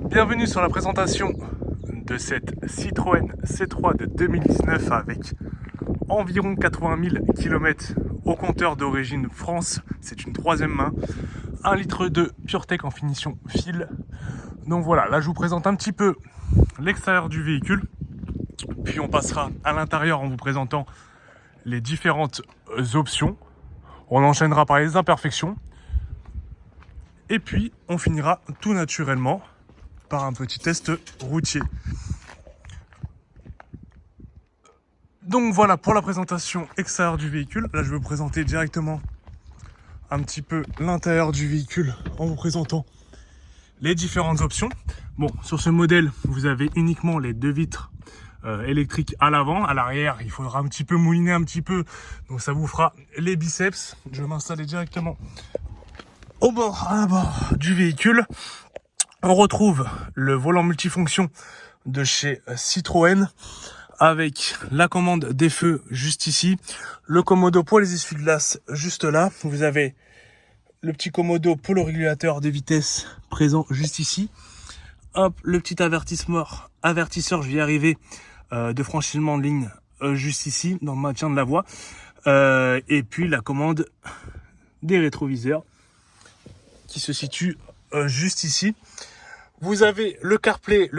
Bienvenue sur la présentation de cette Citroën C3 de 2019 avec environ 80 000 km au compteur d'origine France. C'est une troisième main, 1 litre de PureTech en finition fil. Donc voilà, là je vous présente un petit peu l'extérieur du véhicule, puis on passera à l'intérieur en vous présentant les différentes options. On enchaînera par les imperfections et puis on finira tout naturellement par un petit test routier. Donc voilà pour la présentation extérieure du véhicule. Là je vais vous présenter directement un petit peu l'intérieur du véhicule en vous présentant les différentes options. Bon, sur ce modèle vous avez uniquement les deux vitres électriques à l'avant. À l'arrière il faudra un petit peu mouliner un petit peu, donc ça vous fera les biceps. Je vais m'installer directement au bord, à bord du véhicule. On retrouve le volant multifonction de chez Citroën avec la commande des feux juste ici, le commodo pour les essuie-glaces juste là. Vous avez le petit commodo pour le régulateur de vitesse présent juste ici. Hop, le petit avertisseur, je vais y arriver, de franchissement de ligne juste ici dans le maintien de la voie. Et puis la commande des rétroviseurs qui se situe juste ici. Vous avez le CarPlay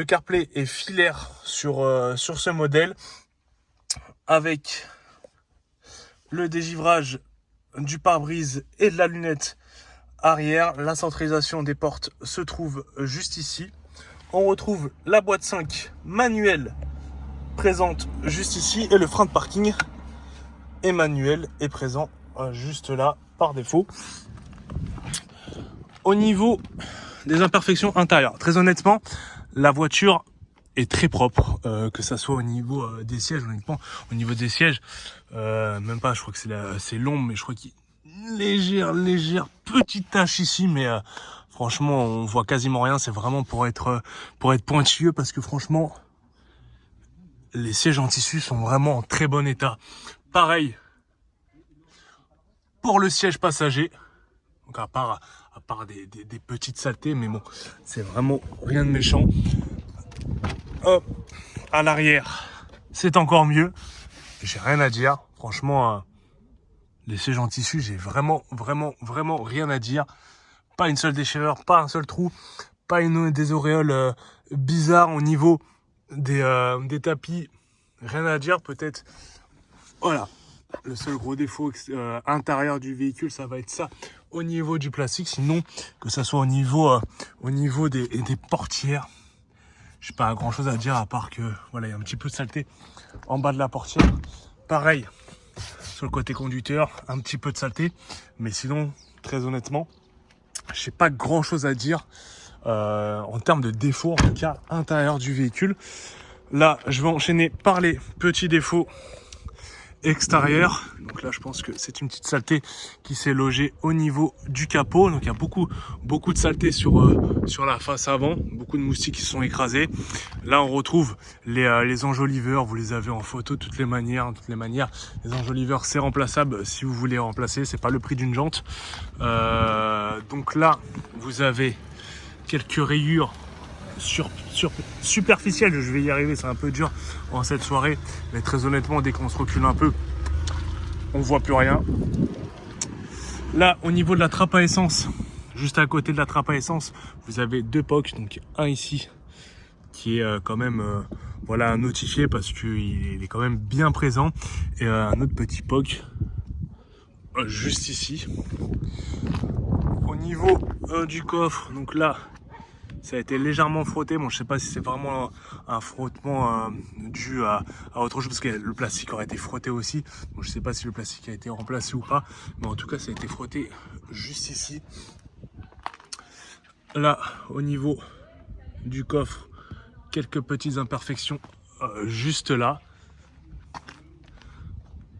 est filaire sur ce modèle avec le dégivrage du pare-brise et de la lunette arrière. La centralisation des portes se trouve juste ici. On retrouve la boîte 5 manuelle présente juste ici et le frein de parking est manuel et présent juste là par défaut. Au niveau des imperfections intérieures, très honnêtement, la voiture est très propre, que ça soit au niveau des sièges. Honnêtement, au niveau des sièges, même pas, je crois que c'est long, mais je crois qu'il y a une légère petite tache ici, mais franchement, on voit quasiment rien. C'est vraiment pour être pointilleux, parce que franchement, les sièges en tissu sont vraiment en très bon état. Pareil pour le siège passager. Donc à part des petites saletés, mais bon, c'est vraiment rien de méchant. Hop, à l'arrière, c'est encore mieux. J'ai rien à dire. Franchement, les sièges en tissu, j'ai vraiment rien à dire. Pas une seule déchirure, pas un seul trou, pas des auréoles bizarres au niveau des tapis. Rien à dire, peut-être. Voilà. Le seul gros défaut intérieur du véhicule, ça va être ça au niveau du plastique. Sinon, que ça soit au niveau des portières, j'ai pas grand chose à dire, à part que voilà, il y a un petit peu de saleté en bas de la portière. Pareil sur le côté conducteur, un petit peu de saleté, mais sinon, très honnêtement, j'ai pas grand chose à dire en termes de défauts, en tout cas intérieur du véhicule. Là, je vais enchaîner par les petits défauts extérieur. Donc là je pense que c'est une petite saleté qui s'est logée au niveau du capot. Donc il y a beaucoup de saleté sur la face avant, beaucoup de moustiques qui se sont écrasés. Là on retrouve les enjoliveurs, vous les avez en photo de toutes les manières. Les enjoliveurs c'est remplaçable si vous voulez remplacer, c'est pas le prix d'une jante. Donc là vous avez quelques rayures superficielle, je vais y arriver, c'est un peu dur en cette soirée, mais très honnêtement, dès qu'on se recule un peu, on voit plus rien. Là, au niveau de la trappe à essence, juste à côté de la trappe à essence, vous avez deux POC, donc un ici qui est quand même voilà, notifié parce qu'il est quand même bien présent, et un autre petit POC juste ici. Au niveau du coffre, donc là ça a été légèrement frotté. Bon, je sais pas si c'est vraiment un frottement dû à autre chose, parce que le plastique aurait été frotté aussi. Bon, je sais pas si le plastique a été remplacé ou pas, mais en tout cas, ça a été frotté juste ici. Là, au niveau du coffre, quelques petites imperfections juste là.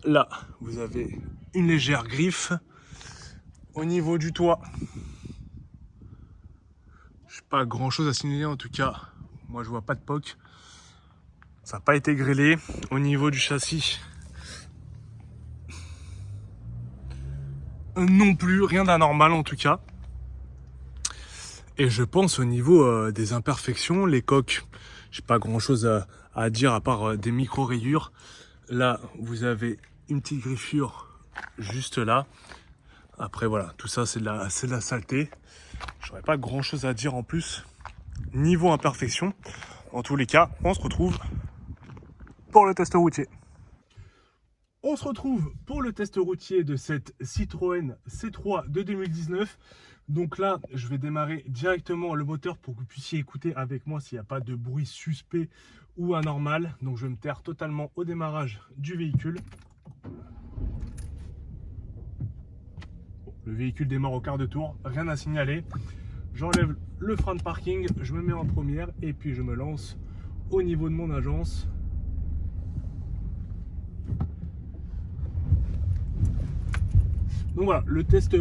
Là, vous avez une légère griffe. Au niveau du toit, pas grand chose à signaler, en tout cas moi je vois pas de POC, ça n'a pas été grêlé. Au niveau du châssis non plus, rien d'anormal en tout cas. Et je pense au niveau des imperfections, les coques, j'ai pas grand chose à dire à part des micro rayures. Là, vous avez une petite griffure juste là. Après voilà, tout ça c'est de la saleté. J'aurais pas grand chose à dire en plus. Niveau imperfection, en tous les cas, on se retrouve pour le test routier. On se retrouve pour le test routier de cette Citroën C3 de 2019. Donc là, je vais démarrer directement le moteur pour que vous puissiez écouter avec moi s'il n'y a pas de bruit suspect ou anormal. Donc je vais me taire totalement au démarrage du véhicule. Le véhicule démarre au quart de tour, rien à signaler. J'enlève le frein de parking, je me mets en première et puis je me lance au niveau de mon agence. Donc voilà, le test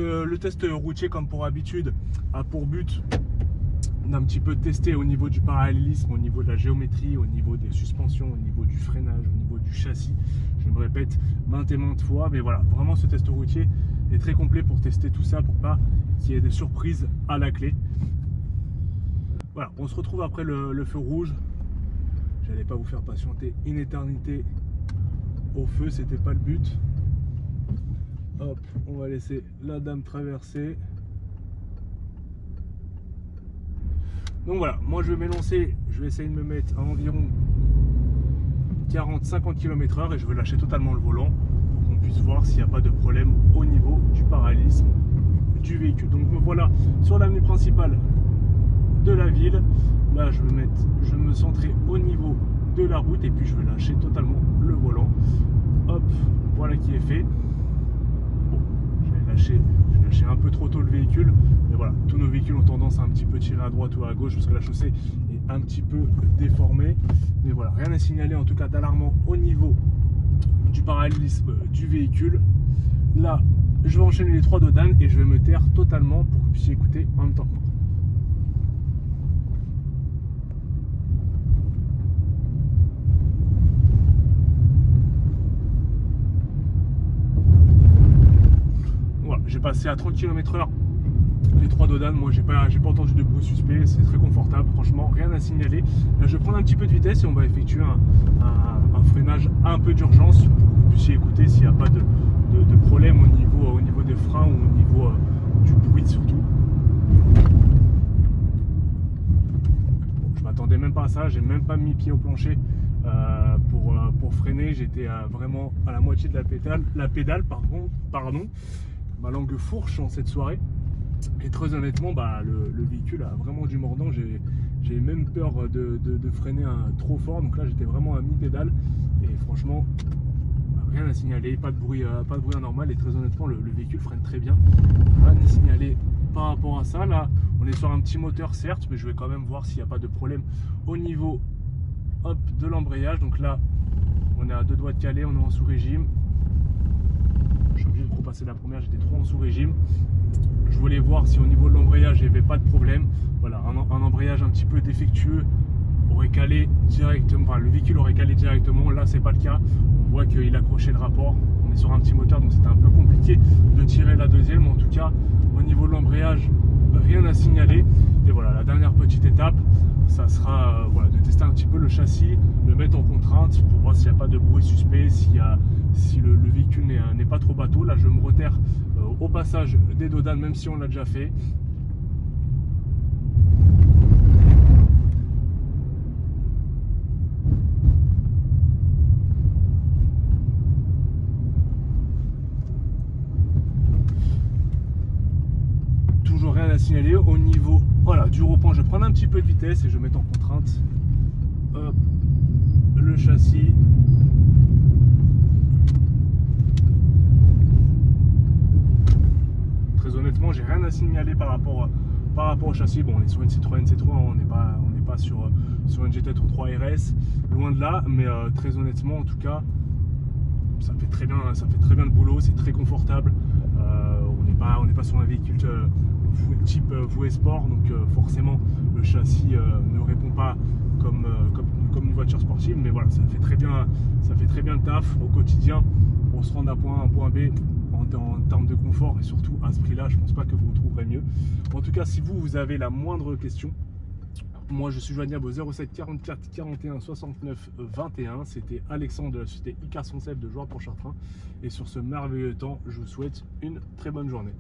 routier comme pour habitude a pour but d'un petit peu tester au niveau du parallélisme, au niveau de la géométrie, au niveau des suspensions, au niveau du freinage, au niveau du châssis. Je me répète maintes et maintes fois, mais voilà, vraiment ce test routier est très complet pour tester tout ça, pour pas qu'il y ait des surprises à la clé. Voilà, on se retrouve après le feu rouge. J'allais pas vous faire patienter une éternité au feu, c'était pas le but. Hop, on va laisser la dame traverser. Donc voilà, moi je vais m'élancer, je vais essayer de me mettre à environ 40-50 km/h et je vais lâcher totalement le volant pour qu'on puisse voir s'il n'y a pas de problème au niveau du parallélisme du véhicule. Donc me voilà sur l'avenue principale de la ville. Là je vais me centrer au niveau de la route et puis je vais lâcher totalement le volant. Hop, voilà qui est fait. J'ai lâché un peu trop tôt le véhicule, mais voilà, tous nos véhicules ont tendance à un petit peu tirer à droite ou à gauche parce que la chaussée est un petit peu déformée. Mais voilà, rien à signaler en tout cas d'alarmant au niveau du parallélisme du véhicule. Là, je vais enchaîner les 3 dodanes et je vais me taire totalement pour que vous puissiez écouter en même temps que moi. J'ai passé à 30 km/h les 3 dodanes. Moi j'ai pas entendu de bruit suspect, c'est très confortable, franchement rien à signaler. Là je vais prendre un petit peu de vitesse et on va effectuer un freinage un peu d'urgence pour que vous puissiez écouter s'il n'y a pas de problème au niveau des freins ou au niveau du bruit surtout. Bon, je m'attendais même pas à ça, j'ai même pas mis pied au plancher pour freiner. J'étais vraiment à la moitié de la pédale pardon. Ma langue fourche en cette soirée et très honnêtement le véhicule a vraiment du mordant. J'ai même peur de freiner trop fort, donc là j'étais vraiment à mi-pédale et franchement rien à signaler, pas de bruit anormal et très honnêtement le véhicule freine très bien, rien à signaler par rapport à ça. Là on est sur un petit moteur certes, mais je vais quand même voir s'il n'y a pas de problème au niveau de l'embrayage. Donc là on est à 2 doigts de caler, on est en sous-régime. Je suis obligé de repasser la première, j'étais trop en sous-régime. Je voulais voir si au niveau de l'embrayage il n'y avait pas de problème. Voilà, un embrayage un petit peu défectueux aurait calé directement, enfin, le véhicule aurait calé directement. Là c'est pas le cas, on voit qu'il accrochait le rapport. On est sur un petit moteur donc c'était un peu compliqué de tirer la deuxième. En tout cas au niveau de l'embrayage, rien à signaler. Et voilà, la dernière petite étape, ça sera de tester un petit peu le châssis, le mettre en contrainte pour voir s'il n'y a pas de bruit suspect, si le véhicule n'est pas trop bateau. Là je me reterre au passage des dodanes, même si on l'a déjà fait. Toujours rien à signaler au niveau du repoint. Je vais prendre un petit peu de vitesse et je vais mettre en contrainte. Hop, le châssis. Très honnêtement, j'ai rien à signaler par rapport au châssis. Bon, on est sur une Citroën C3, on n'est pas sur une GT 3 RS, loin de là, mais très honnêtement, en tout cas, ça fait très bien le boulot, c'est très confortable. On n'est pas sur un véhicule type Voie Sport, donc forcément le châssis ne répond pas comme une voiture sportive, mais voilà, ça fait très bien le taf au quotidien pour se rendre d'un point A à un point B en termes de confort et surtout à ce prix-là, je pense pas que vous retrouverez mieux. En tout cas, si vous avez la moindre question, moi je suis joignable au 07 44 41 69 21. C'était Alexandre de la société Icar Concept de Jouarre-Pontchartrain. Et sur ce merveilleux temps, je vous souhaite une très bonne journée.